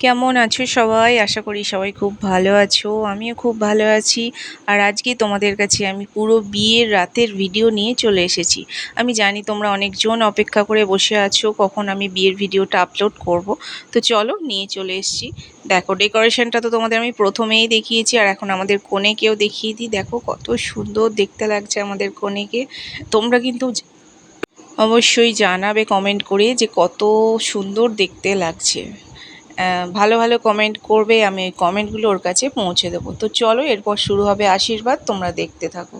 কেমন আছো সবাই? আশা করি সবাই খুব ভালো আছো। আমিও খুব ভালো আছি। আর আজকে তোমাদের কাছে আমি পুরো বিয়ের রাতের ভিডিও নিয়ে চলে এসেছি। আমি জানি তোমরা অনেকজন অপেক্ষা করে বসে আছো কখন আমি বিয়ের ভিডিওটা আপলোড করব। তো চলো নিয়ে চলে এসেছি। দেখো ডেকোরেশনটা তো তোমাদের আমি প্রথমেই দেখিয়েছি, আর এখন আমাদের কনেকেও দেখিয়ে দিই। দেখো কত সুন্দর দেখতে লাগছে আমাদের কনেকে। তোমরা কিন্তু অবশ্যই জানাবে কমেন্ট করে যে কত সুন্দর দেখতে লাগছে। ভালো ভালো কমেন্ট করবে, আমি ওই কমেন্টগুলো ওর কাছে পৌঁছে দেবো। তো চলো এরপর শুরু হবে আশীর্বাদ, তোমরা দেখতে থাকো।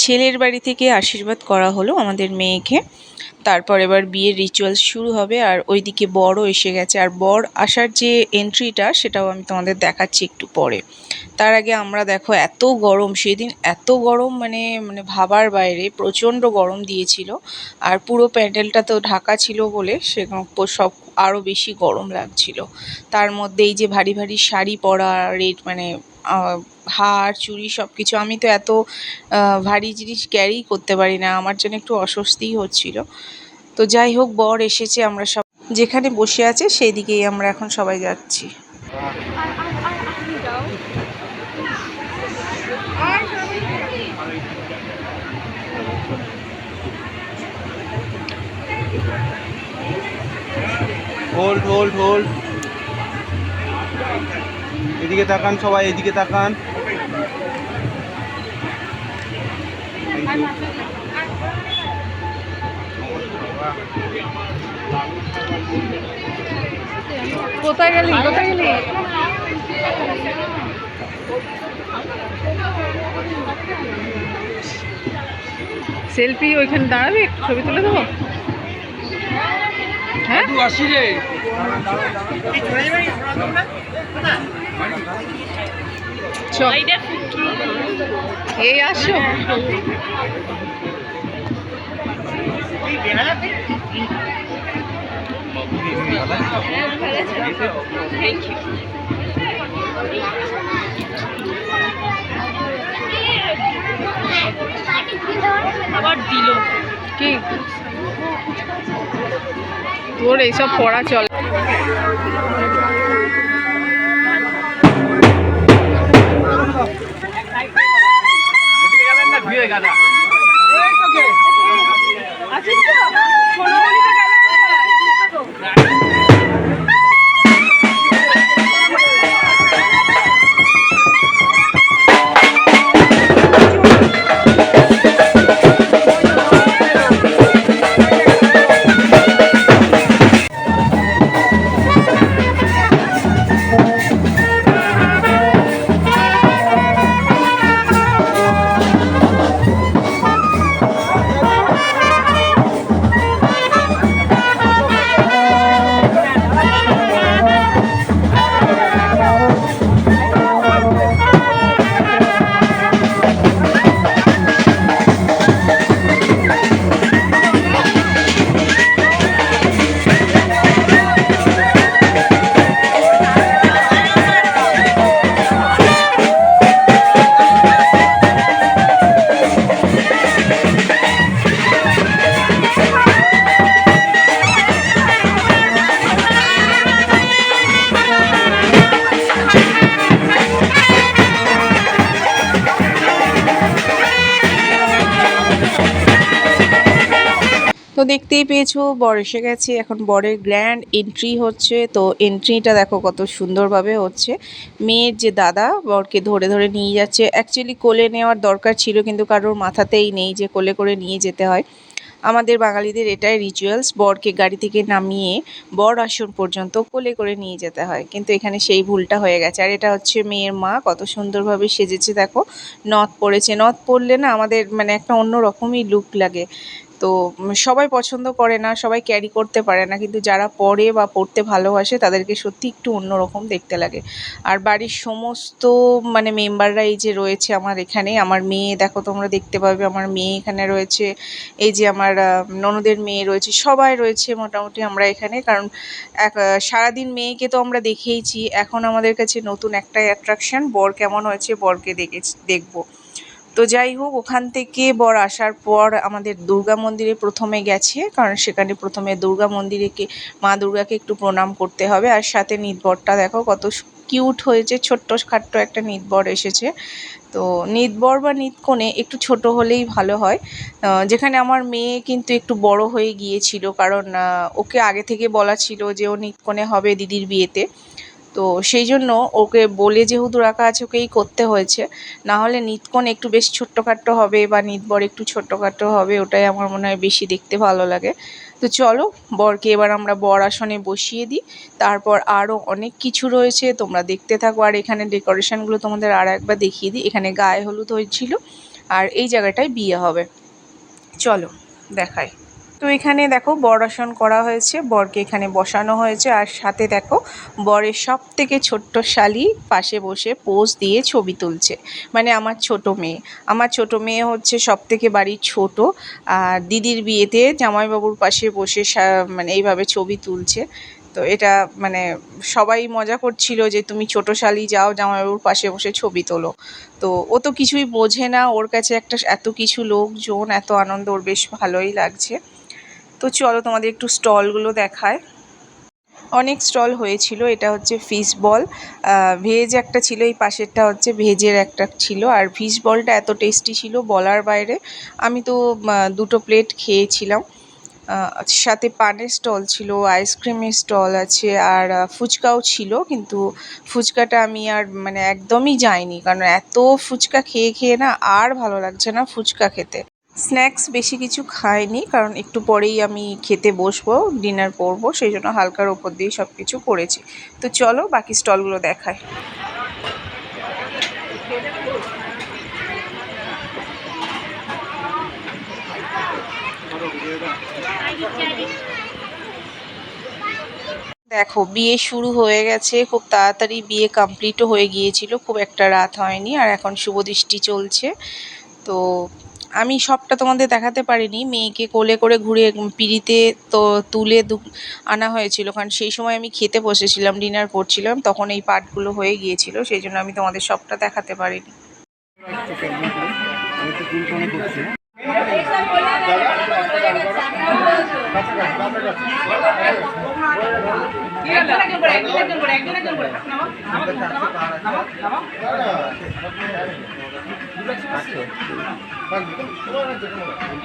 ছেলের বাড়ি থেকে আশীর্বাদ করা হলো আমাদের মেয়েকে। তারপর এবার বিয়ের রিচুয়ালস শুরু হবে, আর ওইদিকে বরও এসে গেছে। আর বর আসার যে এন্ট্রিটা সেটাও আমি তোমাদের দেখাচ্ছি একটু পরে। তার আগে আমরা দেখো এত গরম সেদিন, এত গরম মানে মানে ভাবার বাইরে, প্রচণ্ড গরম দিয়েছিল। আর পুরো প্যান্ডেলটা তো ঢাকা ছিল বলে সে সব আরও বেশি গরম লাগছিল। তার মধ্যে এই যে ভারী ভারী শাড়ি পরা, রেড মানে হার চুড়ি সব কিছু, আমি তো এত ভারী জিনিস ক্যারি করতে পারি না, আমার জন্য একটু অস্বস্তিই হচ্ছিল। তো যাই হোক, বর এসেছে, আমরা সব যেখানে বসে আছে সেই দিকেই আমরা এখন সবাই যাচ্ছি। হোল্ড হোল্ড হোল্ড, এদিকে তাকান সবাই, এদিকে তাকান। কোথায় গেলি কোথায় গেলি? সেলফি ওইখানে দাঁড়াবি, একটু ছবি তুলে দেবো। হ্যাঁ আসি রে, এই আসো। আবার দিল কি তোর এইসব পড়া চলে? তো দেখতেই পেয়েছো বর এসে গেছে, এখন বরের গ্র্যান্ড এন্ট্রি হচ্ছে। তো এন্ট্রিটা দেখো কত সুন্দরভাবে হচ্ছে। মেয়ের যে দাদা বরকে ধরে ধরে নিয়ে যাচ্ছে, অ্যাকচুয়ালি কোলে নেওয়ার দরকার ছিল কিন্তু কারোর মাথাতেই নেই যে কোলে করে নিয়ে যেতে হয়। আমাদের বাঙালিদের এটাই রিচুয়ালস, বরকে গাড়ি থেকে নামিয়ে বর আসন পর্যন্ত কোলে করে নিয়ে যেতে হয়, কিন্তু এখানে সেই ভুলটা হয়ে গেছে। আর এটা হচ্ছে মেয়ের মা, কত সুন্দরভাবে সেজেছে দেখো, নথ পরেছে। নথ পরলে না আমাদের মানে একটা অন্য রকমই লুক লাগে। তো সবাই পছন্দ করে না, সবাই ক্যারি করতে পারে না, কিন্তু যারা পরে বা পরতে ভালোবাসে তাদেরকে সত্যি একটু অন্যরকম দেখতে লাগে। আর বাড়ির সমস্ত মানে মেম্বাররা এই যে রয়েছে আমার এখানে, আমার মেয়ে দেখো, তোমরা দেখতে পাবে আমার মেয়ে এখানে রয়েছে, এই যে আমার ননদের মেয়ে রয়েছে, সবাই রয়েছে মোটামুটি আমরা এখানে। কারণ সারাদিন মেয়েকে তো আমরা দেখেইছি, এখন আমাদের কাছে নতুন একটাই অ্যাট্রাকশন, বর কেমন হয়েছে বরকে দেখবো। তো যাই হোক, ওখান থেকে বর আসার পর আমাদের দুর্গা মন্দিরে প্রথমে গেছে, কারণ সেখানে প্রথমে দুর্গা মন্দিরেকে মা দুর্গাকে একটু প্রণাম করতে হবে। আর সাথে নিতবরটা দেখো কত কিউট হয়েছে, ছোট্ট খাট্ট একটা নিতবর এসেছে। তো নিতবর বা নিতকনে একটু ছোট হলেই ভালো হয়। যেখানে আমার মেয়ে কিন্তু একটু বড় হয়ে গিয়েছিল, কারণ ওকে আগে থেকে বলা ছিল যে ও নিতকনে হবে দিদির বিয়েতে। তো সেই জন্য ওকে বলে যেহেতু রাখা আছে, ওকেই করতে হয়েছে। না হলে নিতকণ একটু বেশ ছোট্টখাট্ট হবে বা নিতবর একটু ছোট্টখাট্ট হবে, ওটাই আমার মনে হয় বেশি দেখতে ভালো লাগে। তো চলো, বরকে এবার আমরা বর আসনে বসিয়ে দিই। তারপর আরও অনেক কিছু রয়েছে, তোমরা দেখতে থাকো। আর এখানে ডেকোরেশনগুলো তোমাদের আর একবার দেখিয়ে দিই। এখানে গায়ে হলুদ হয়েছিল, আর এই জায়গাটায় বিয়ে হবে। চলো দেখাই। তো এখানে দেখো বর আসন করা হয়েছে, বরকে এখানে বসানো হয়েছে, আর সাথে দেখো বরের সবথেকে ছোট্ট শালি পাশে বসে পোজ দিয়ে ছবি তুলছে, মানে আমার ছোট মেয়ে। আমার ছোট মেয়ে হচ্ছে সবথেকে বাড়ির ছোট, আর দিদির বিয়েতে জামাইবাবুর পাশে বসে মানে এইভাবে ছবি তুলছে। তো এটা মানে সবাই মজা করছিল যে তুমি ছোট শালি যাও জামাইবাবুর পাশে বসে ছবি তোলো। তো ও তো কিছুই বোঝে না, ওর কাছে একটা এত কিছু লোকজন, এত আনন্দ, ওর বেশ ভালোই লাগছে। তো চলো তোমাদের একটু স্টলগুলো দেখায়। অনেক স্টল হয়েছিল। এটা হচ্ছে ফিশ বল, ভেজ একটা ছিল, এই পাশেরটা হচ্ছে ভেজের একটা ছিল। আর ফিশ বলটা এত টেস্টি ছিল বলার বাইরে। আমি তো 2টো প্লেট খেয়েছিলাম। সাথে পানের স্টল ছিল, আইসক্রিমের স্টল আছে, আর ফুচকাও ছিল, কিন্তু ফুচকাটা আমি আর মানে একদমই যাইনি, কারণ এত ফুচকা খেয়ে খেয়ে না আর ভালো লাগছে না ফুচকা খেতে। স্ন্যাক্স বেশি কিছু খাইনি, কারণ একটু পরেই আমি খেতে বসবো, ডিনার করবো, সেই জন্য হালকার ওপর দিয়ে সব কিছু করেছি। তো চলো বাকি স্টলগুলো দেখায়। দেখো বিয়ে শুরু হয়ে গেছে, খুব তাড়াতাড়ি বিয়ে কমপ্লিটও হয়ে গিয়েছিল, খুব একটা রাত হয়নি। আর এখন শুভদৃষ্টি চলছে। তো আমি সবটা তোমাদের দেখাতে পারিনি, মেয়েকে কোলে করে ঘুরে পিঁড়িতে তো তুলে আনা হয়েছিল, কারণ সেই সময় আমি খেতে বসেছিলাম, ডিনার করছিলাম, তখন এই পার্টগুলো হয়ে গিয়েছিল, সেই জন্য আমি তোমাদের সবটা দেখাতে পারিনি।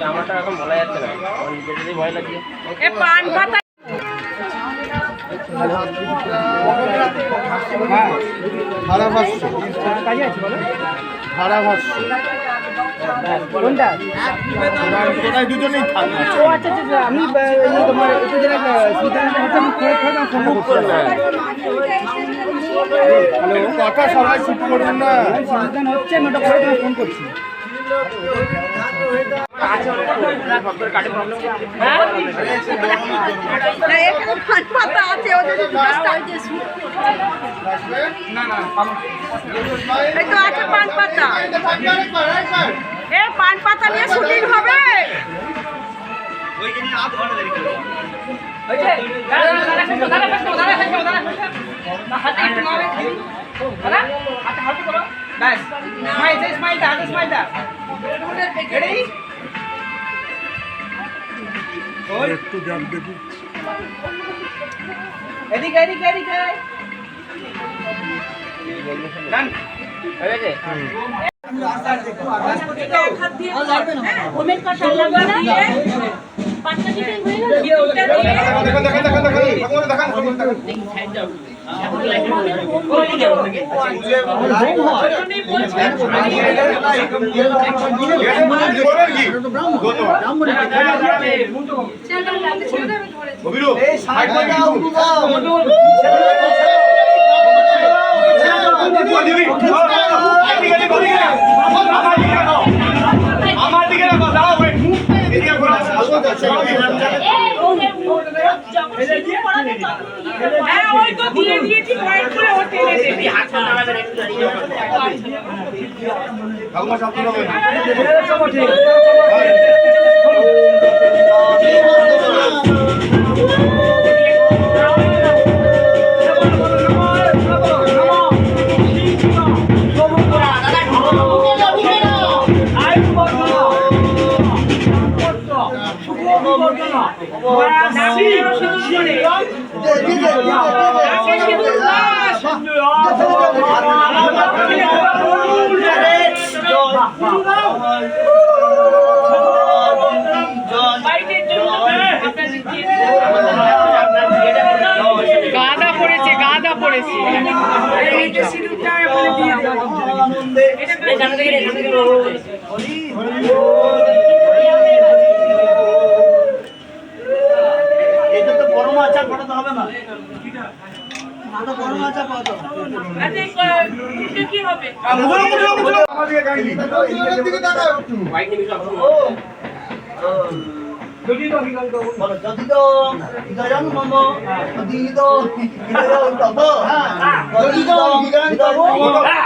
আমারটা এখন বলা যাচ্ছে না, আমার নিজেদেরই ভয় লাগছে। ভাড়া ভাসছে, ভাড়া ভাসছে কোনটা? তোরা দুজনেই থাক। ও আচ্ছা আচ্ছা, আমি তোমার একটু যেটা হ্যালো, কথা সবাই শুট করবেন না, সমাধান হচ্ছে না, ওটা পরে ফোন করছি। পান পাতা নিয়ে শুটিং হবে। একটু জাম দেখি, এদিকে এদিকে এদিকে গাঁদা পড়েছে, গাঁদা পড়েছে। এটা তো বড় মাছ আর পাঠাতে হবে না, তো বড় মাছ আর পাঠাতে হবে। যদি তো বিগায়ন মম যদি তো বিগায়ন তব যদি তো বিগায়ন তব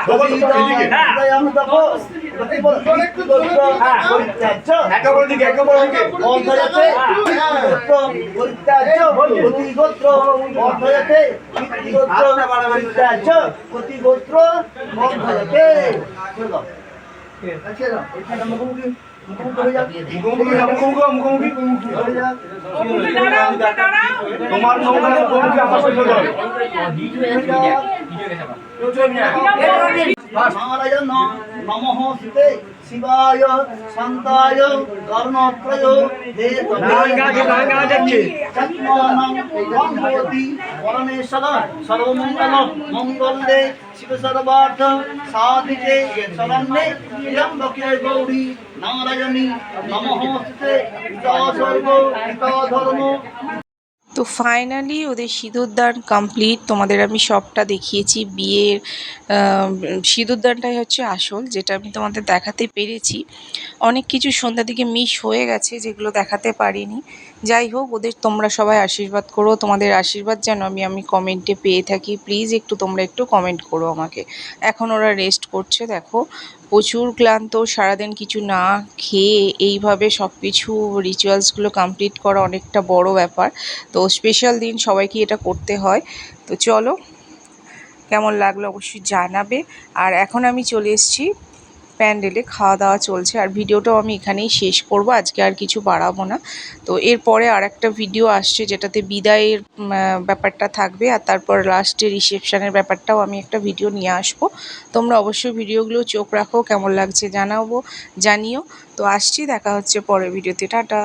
যদি তো বিগায়ন তব প্রতি বছর একটু পরিত্যাজ্য অর্ধয়তে পরিত্যাজ্য প্রতি গোত্র অর্ধয়তে গোত্র পরিত্যাজ্য প্রতি গোত্র অর্ধয়তে। আচ্ছা মুখোমুখি তোমার নমঃ শিবায় শান্তায় কর্ণত্রয় পরমেশ্বর সর্বমঙ্গল মঙ্গলে শিব সর্বার্থ সাধিকে শরণ্যে ত্র্যম্বকে গৌরী নারায়ণী নমঃস্তে সর্ব ধর্ম। তো ফাইনালি ওদের সিঁদুরদান কমপ্লিট। তোমাদের আমি সবটা দেখিয়েছি। বিয়ের সিঁদুরদানটাই হচ্ছে আসল, যেটা আমি তোমাদের দেখাতে পেরেছি। অনেক কিছু সন্ধ্যা দিকে মিস হয়ে গেছে যেগুলো দেখাতে পারিনি। যাই হোক, ওদের তোমরা সবাই আশীর্বাদ করো। তোমাদের আশীর্বাদ যেন আমি কমেন্টে পেয়ে থাকি। প্লিজ তোমরা একটু কমেন্ট করো আমাকে। এখন ওরা রেস্ট করছে, দেখো প্রচুর ক্লান্ত, সারাদিন কিছু না খেয়ে এইভাবে সব কিছু রিচুয়ালসগুলো কমপ্লিট করা অনেকটা বড় ব্যাপার। তো স্পেশাল দিন সবাইকে এটা করতে হয়। তো চলো, কেমন লাগলো অবশ্যই জানাবে। আর এখন আমি চলে এসেছি প্যান্ডেলে, খাওয়া দাওয়া চলছে। আর ভিডিওটাও আমি এখানেই শেষ করব, আজকে আর কিছু বাড়াবো না। তো এরপরে আর একটা ভিডিও আসছে যেটাতে বিদায়ের ব্যাপারটা থাকবে, আর তারপর লাস্টে রিসেপশনের ব্যাপারটাও আমি একটা ভিডিও নিয়ে আসবো। তোমরা অবশ্যই ভিডিওগুলো চোখ রাখো, কেমন লাগছে জানিও। তো আসছি, দেখা হচ্ছে পরের ভিডিওতে। টাটা।